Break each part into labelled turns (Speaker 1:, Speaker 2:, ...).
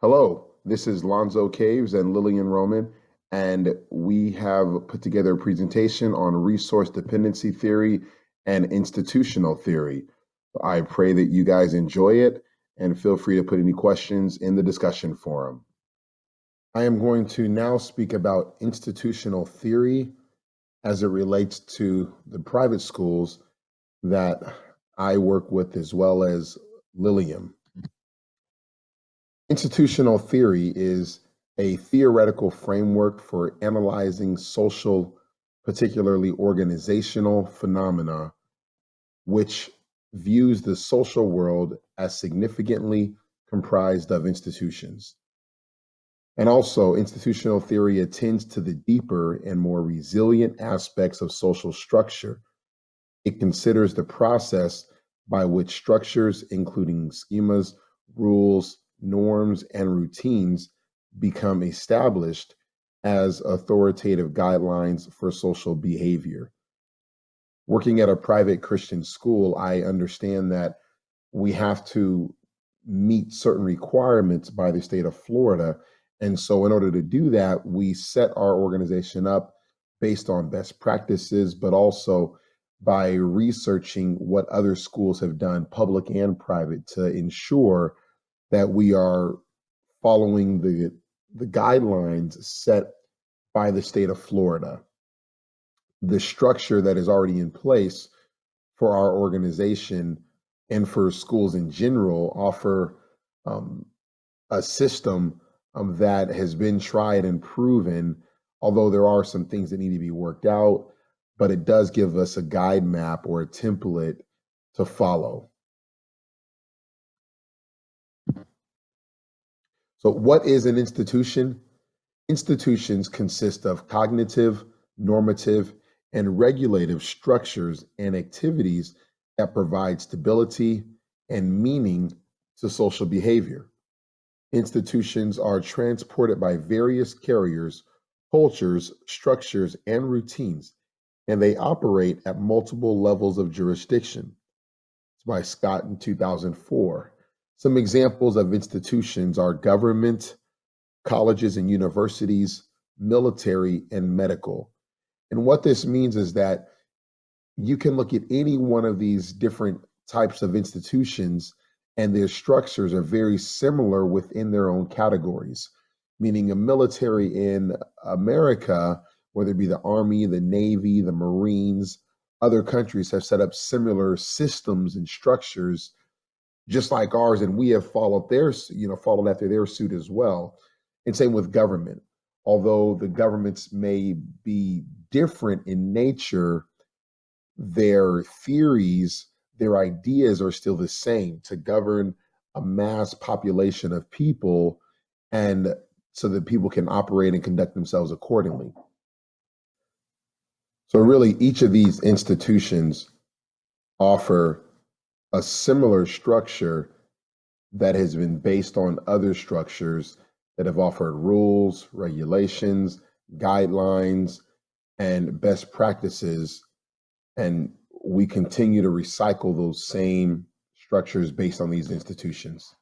Speaker 1: Hello, this is Lonzo Caves and Lillian Roman, and we have put together a presentation on resource dependency theory and institutional theory. I pray that you guys enjoy it and feel free to put any questions in the discussion forum. I am going to now speak about institutional theory as it relates to the private schools that I work with as well as Lillian. Institutional theory is a theoretical framework for analyzing social, particularly organizational phenomena, which views the social world as significantly comprised of institutions. And also, institutional theory attends to the deeper and more resilient aspects of social structure. It considers the process by which structures, including schemas, rules, norms, and routines, become established as authoritative guidelines for social behavior. Working at a private Christian school, I understand that we have to meet certain requirements by the state of Florida. And so, in order to do that, we set our organization up based on best practices, but also by researching what other schools have done, public and private, to ensure that we are following the guidelines set by the state of Florida. The structure that is already in place for our organization and for schools in general offer um, a system that has been tried and proven, although there are some things that need to be worked out, but it does give us a guide map or a template to follow. So, what is an institution? Institutions consist of cognitive, normative, and regulative structures and activities that provide stability and meaning to social behavior. Institutions are transported by various carriers, cultures, structures, and routines, and they operate at multiple levels of jurisdiction. It's by Scott in 2004. Some examples of institutions are government, colleges and universities, military, and medical. And what this means is that you can look at any one of these different types of institutions, and their structures are very similar within their own categories. Meaning, a military in America, whether it be the Army, the Navy, the Marines, other countries have set up similar systems and structures just like ours, and we have followed followed after their suit as well. And same with government. Although the governments may be different in nature, their theories, their ideas are still the same: to govern a mass population of people and so that people can operate and conduct themselves accordingly. So really each of these institutions offer a similar structure that has been based on other structures that have offered rules, regulations, guidelines, and best practices. And we continue to recycle those same structures based on these institutions.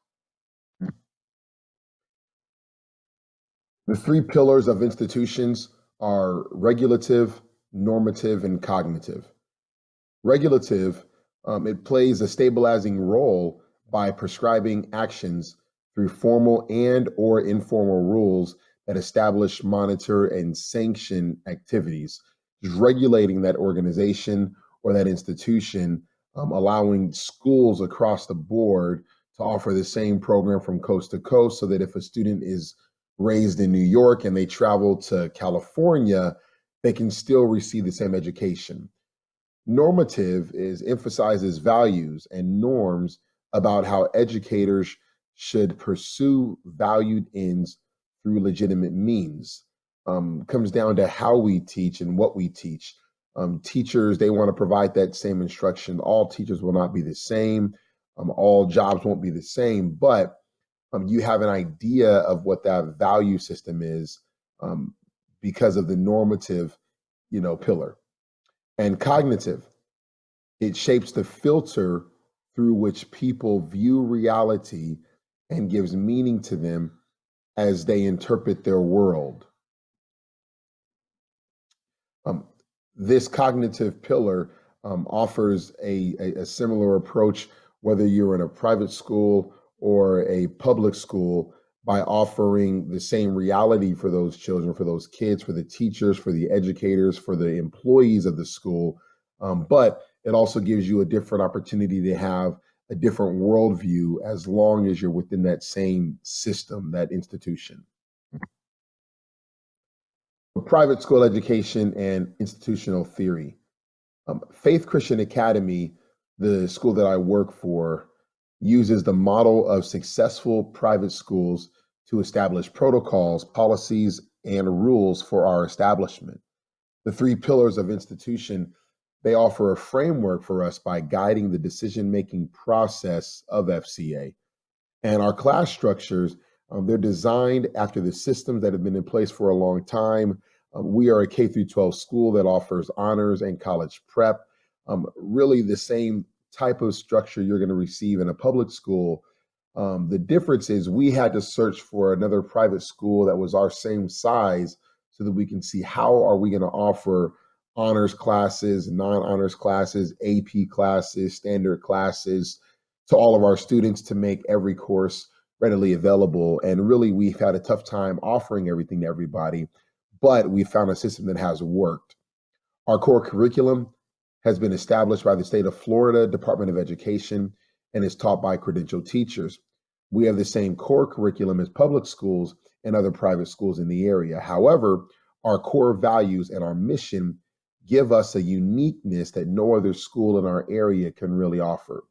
Speaker 1: The three pillars of institutions are regulative, normative, and cognitive. Regulative, it plays a stabilizing role by prescribing actions through formal and or informal rules that establish, monitor, and sanction activities, just regulating that organization or that institution, allowing schools across the board to offer the same program from coast to coast, so that if a student is raised in New York and they travel to California, they can still receive the same education. Normative is emphasizes values and norms about how educators should pursue valued ends through legitimate means. Comes down to how we teach and what we teach. Teachers, they want to provide that same instruction. All teachers will not be the same. All jobs won't be the same, but you have an idea of what that value system is, because of the normative, pillar. And cognitive, it shapes the filter through which people view reality and gives meaning to them as they interpret their world. Um, this cognitive pillar offers a similar approach, whether you're in a private school or a public school, by offering the same reality for those children, for those kids, for the teachers, for the educators, for the employees of the school. But it also gives you a different opportunity to have a different worldview as long as you're within that same system, that institution. Private school education and institutional theory. Faith Christian Academy, the school that I work for, uses the model of successful private schools to establish protocols, policies, and rules for our establishment. The three pillars of institution, they offer a framework for us by guiding the decision-making process of FCA. And our class structures, they're designed after the systems that have been in place for a long time. We are a K through 12 school that offers honors and college prep, really the same type of structure you're going to receive in a public school. The difference is we had to search for another private school that was our same size so that we can see how are we going to offer honors classes, non-honors classes, AP classes, standard classes to all of our students to make every course readily available. And really, we've had a tough time offering everything to everybody, but we found a system that has worked. Our core curriculum has been established by the state of Florida Department of Education and is taught by credentialed teachers. We have the same core curriculum as public schools and other private schools in the area. However, our core values and our mission give us a uniqueness that no other school in our area can really offer.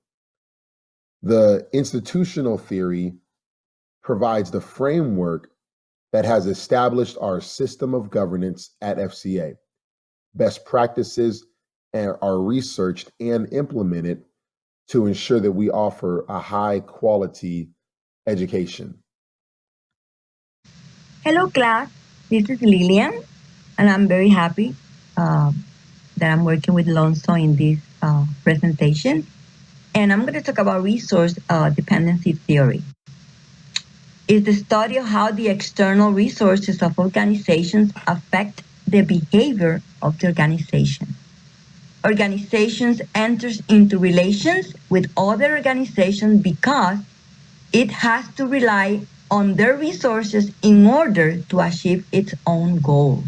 Speaker 1: The institutional theory provides the framework that has established our system of governance at FCA. Best practices are researched and implemented to ensure that we offer a high quality education.
Speaker 2: Hello, class. This is Lillian, and I'm very happy that I'm working with Lonzo in this presentation. And I'm going to talk about resource dependency theory. It's the study of how the external resources of organizations affect the behavior of the organization. Organizations enters into relations with other organizations because it has to rely on their resources in order to achieve its own goals.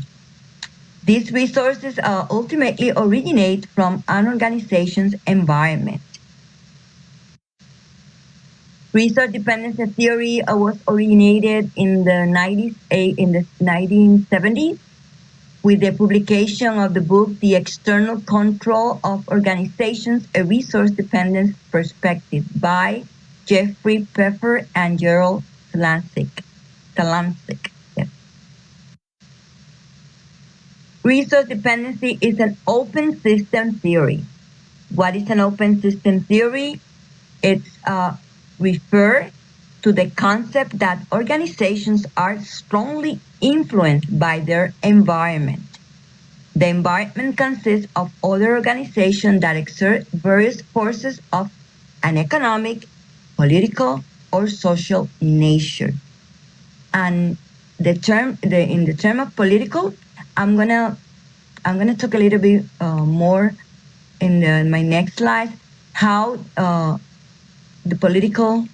Speaker 2: These resources ultimately originate from an organization's environment. Resource dependency theory was originated in the 1970s with the publication of the book The External Control of Organizations, a Resource Dependence Perspective by Jeffrey Pfeffer and Gerald Talancic. Yes. Resource dependency is an open system theory. What is an open system theory? It's refer to the concept that organizations are strongly influenced by their environment. The environment consists of other organizations that exert various forces of an economic, political, or social nature. And in the term of political, I'm gonna talk a little bit more in my next slide how the political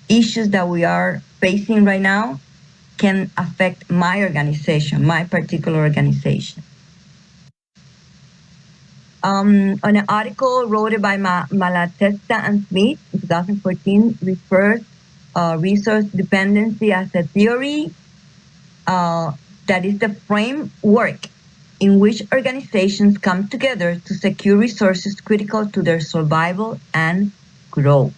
Speaker 2: issues that we are facing right now can affect my organization, my particular organization. On an article wrote by Malatesta and Smith in 2014 refers resource dependency as a theory that is the framework in which organizations come together to secure resources critical to their survival and growth.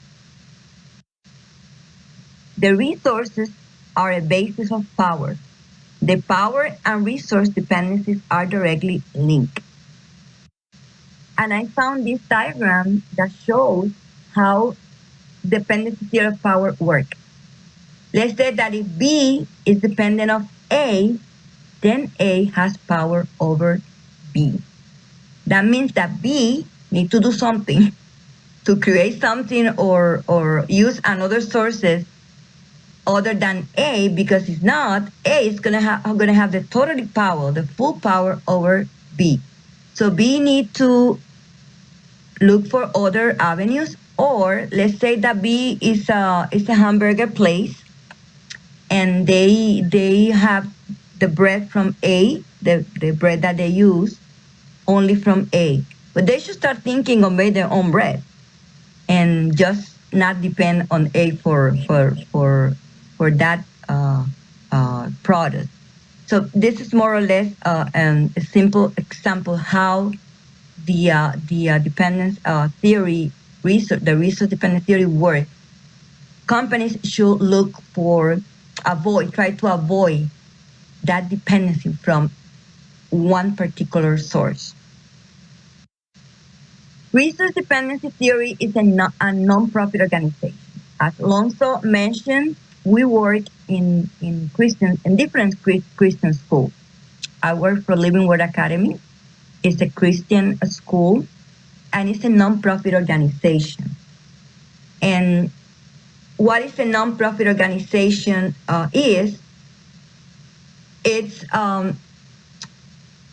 Speaker 2: The resources are a basis of power. The power and resource dependencies are directly linked. And I found this diagram that shows how dependency theory of power works. Let's say that if B is dependent of A, then A has power over B. That means that B needs to do something to create something or use another sources other than A, because it's not, A is gonna have the totally power, the full power over B. So B need to look for other avenues, or let's say that B is a hamburger place, and they have the bread from A, the bread that they use only from A. But they should start thinking of make their own bread and just not depend on A for that product. So this is more or less a simple example how the dependence theory research, the resource dependence theory works. Companies should look for try to avoid that dependency from one particular source. Resource dependency theory is a non-profit organization. As Alonso mentioned, we work in different Christian schools. I work for Living Word Academy. It's a Christian school, and it's a non-profit organization. And what is a non-profit organization it's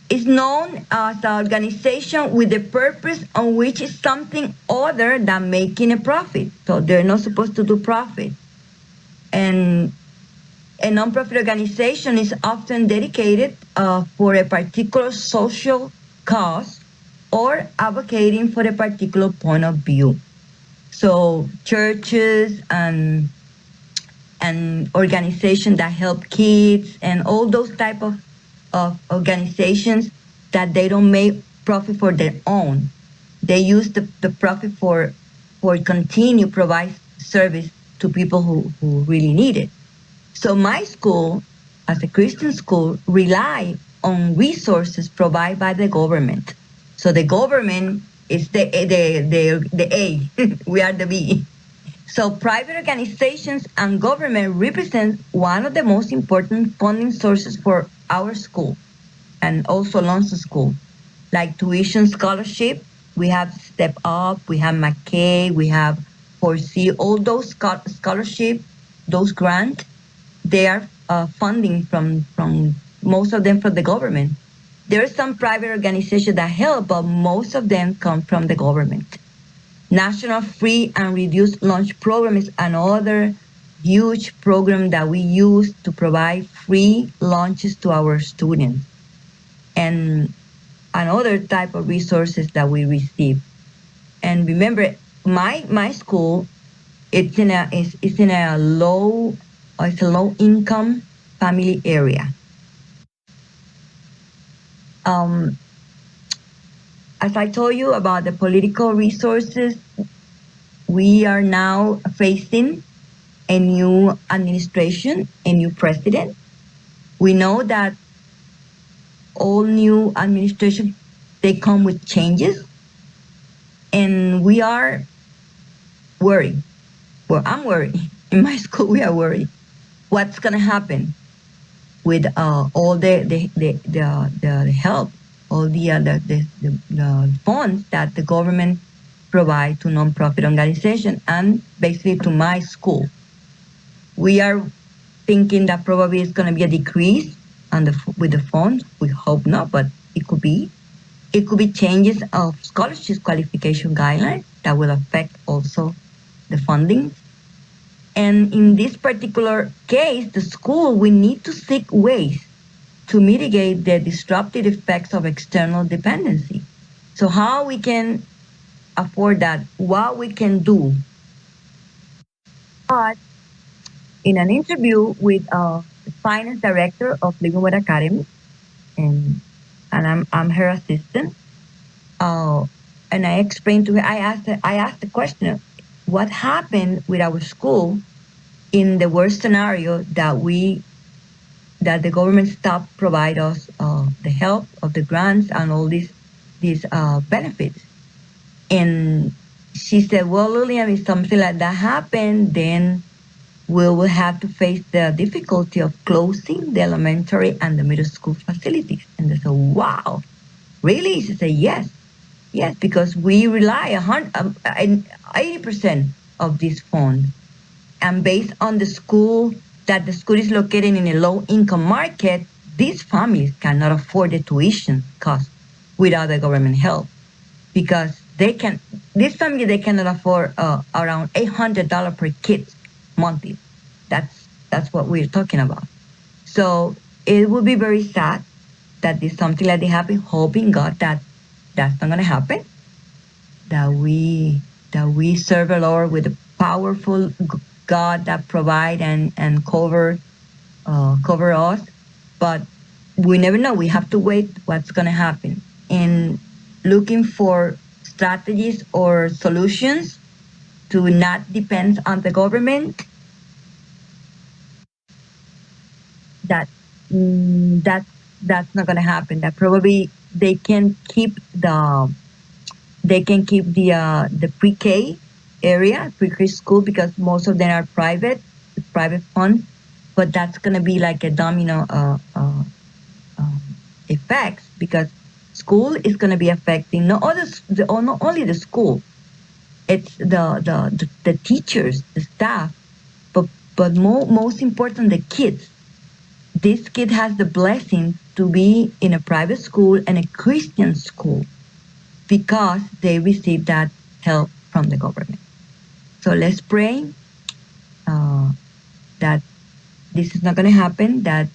Speaker 2: is known as an organization with the purpose on which is something other than making a profit. So they're not supposed to do profit. And a nonprofit organization is often dedicated for a particular social cause or advocating for a particular point of view. So churches and organizations that help kids and all those type of organizations that they don't make profit for their own. They use the profit for continue provide service to people who really need it. So my school, as a Christian school, rely on resources provided by the government. So the government is the A, we are the B. So private organizations and government represent one of the most important funding sources for our school and also Alonso School, like tuition scholarship. We have Step Up, we have McKay, we have Foresee, all those scholarship, those grants, they are funding from most of them from the government. There are some private organizations that help, but most of them come from the government. National Free and Reduced Lunch Program is another huge program that we use to provide free lunches to our students, and another type of resources that we receive. And remember, my school, it's in a low income family area. Um, as I told you about the political resources, we are now facing a new administration, a new president. We know that all new administration, they come with changes, and we are worried. Well, I'm worried. In my school, we are worried. What's gonna happen with all the help, all the funds that the government provide to nonprofit organizations and basically to my school? We are thinking that probably it's going to be a decrease with the funds. We hope not, but it could be. It could be changes of scholarship qualification guidelines that will affect also the funding. And in this particular case, the school, we need to seek ways to mitigate the disruptive effects of external dependency. So how we can afford that, what we can do. But in an interview with the finance director of Living Word Academy, and I'm her assistant. And I explained to her. I asked the question, what happened with our school in the worst scenario that the government stopped provide us the help of the grants and all these benefits. And she said, well, Lillian, if something like that happened, then we will have to face the difficulty of closing the elementary and the middle school facilities. And they said, wow, really? She said, yes, because we rely 80% of this fund. and based on the school is located in a low income market, these families cannot afford the tuition cost without the government help, because this family, they cannot afford around $800 per kid monthly. That's what we're talking about. So it would be very sad that this something like this happen, hoping God that that's not gonna happen, that we serve the Lord with a powerful God that provide and cover us. But we never know. We have to wait what's gonna happen, and looking for strategies or solutions to not depend on the government. That mm, that that's not gonna happen. That probably they can keep the pre-K area, pre-K school, because most of them are private funds. But that's gonna be like a domino um, effects, because school is gonna be affecting not only the school, it's the teachers, the staff, but most important, the kids. This kid has the blessing to be in a private school and a Christian school because they receive that help from the government. So let's pray uh, that this is not going to happen. That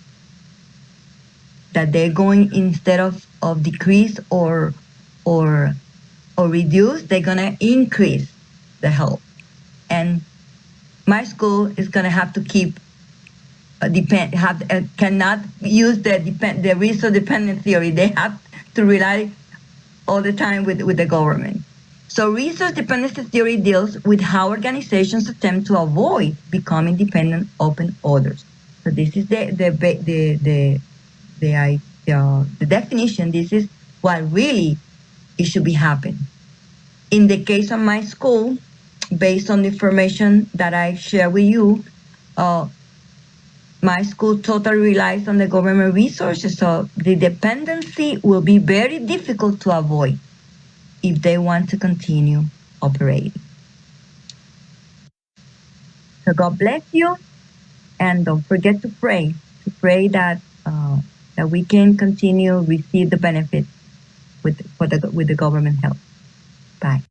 Speaker 2: they're going, instead of decrease or or reduce, they're going to increase the help. And my school is going to have to keep cannot use the resource dependent theory. They have to rely all the time with the government. So resource dependency theory deals with how organizations attempt to avoid becoming dependent upon others. So this is the definition. This is what really it should be happening. In the case of my school, based on the information that I share with you, uh, my school totally relies on the government resources. So the dependency will be very difficult to avoid if they want to continue operating. So God bless you, and don't forget to pray that we can continue receive the benefit with the government help. Bye.